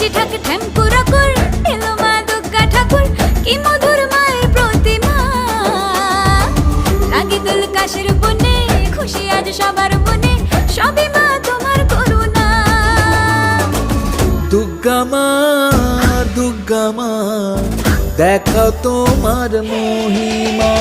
মিষ্টি ঠাক ঠ্যাঙ্কুরা কর এলো মা দুর্গা ঠাকুর কি মধুর মায়ের প্রতিমা লাগে দুল কাশের বনে খুশি আজ সবার মনে সবই মা তোমার করুণা দুর্গা মা দেখাও তোমার মহিমা।